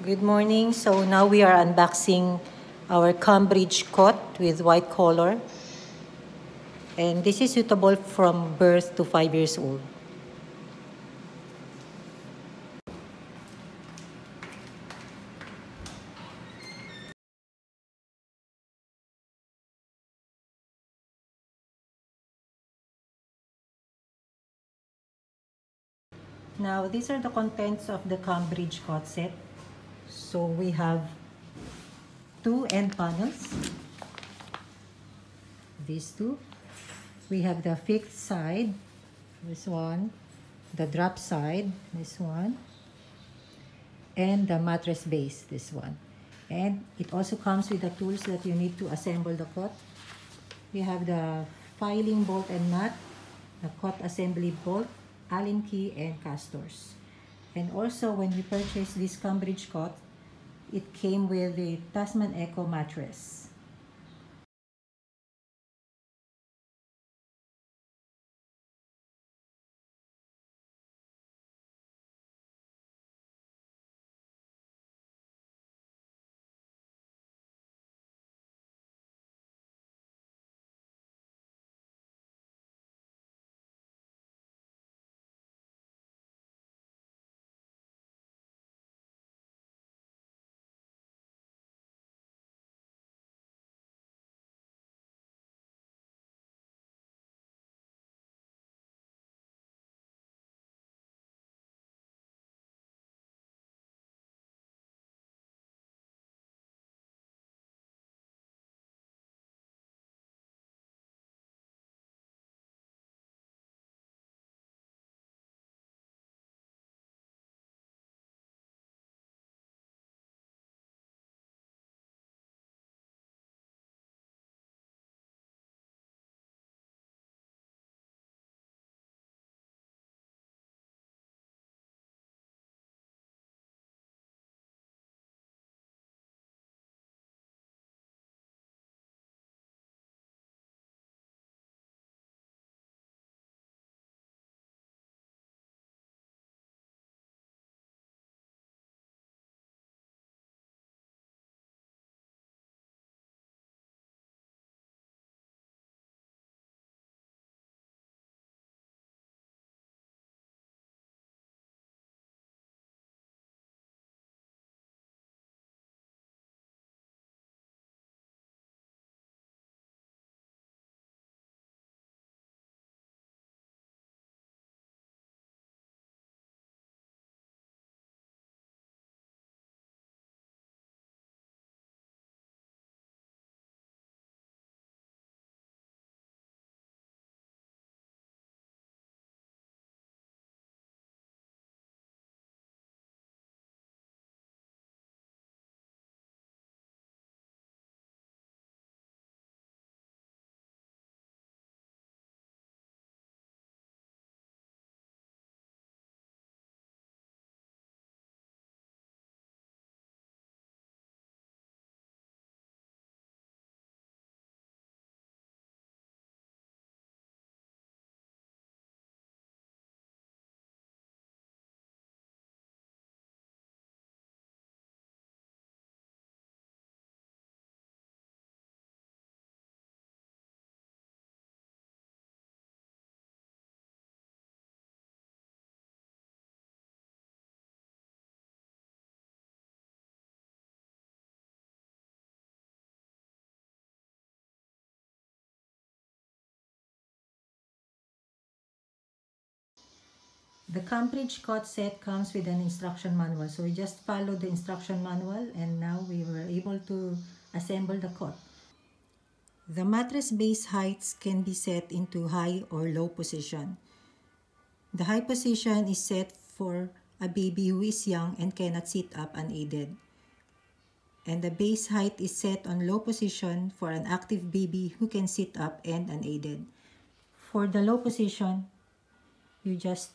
Good morning. So now we are unboxing our Cambridge cot with white collar. And this is suitable from birth to 5 years old. Now these are the contents of the Cambridge cot set. So we have two end panels. These two. We have the fixed side, this one, the drop side, this one, and the mattress base, this one. And it also comes with the tools that you need to assemble the cot. We have the filing bolt and nut, the cot assembly bolt, Allen key, and castors. And also when we purchased this Cambridge cot, it came with the Tasman Echo mattress. The Cambridge cot set comes with an instruction manual. So we just followed the instruction manual and now we were able to assemble the cot. The mattress base heights can be set into high or low position. The high position is set for a baby who is young and cannot sit up unaided. And the base height is set on low position for an active baby who can sit up and unaided. For the low position, you just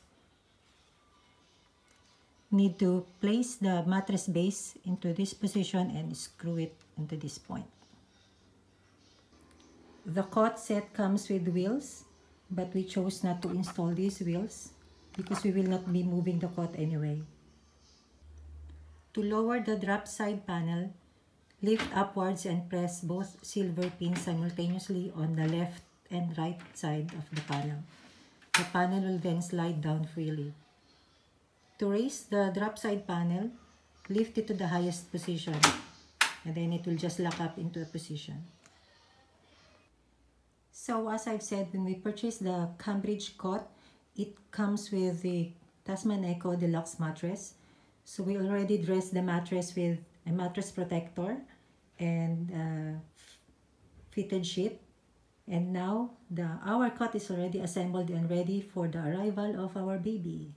need to place the mattress base into this position and screw it into this point. The cot set comes with wheels, but we chose not to install these wheels because we will not be moving the cot anyway. To lower the drop side panel, lift upwards and press both silver pins simultaneously on the left and right side of the panel. The panel will then slide down freely. To raise the drop side panel, lift it to the highest position and then it will just lock up into a position. So as I've said, when we purchased the Cambridge cot, it comes with the Tasman Echo Deluxe mattress. So we already dressed the mattress with a mattress protector and fitted sheet. And now our cot is already assembled and ready for the arrival of our baby.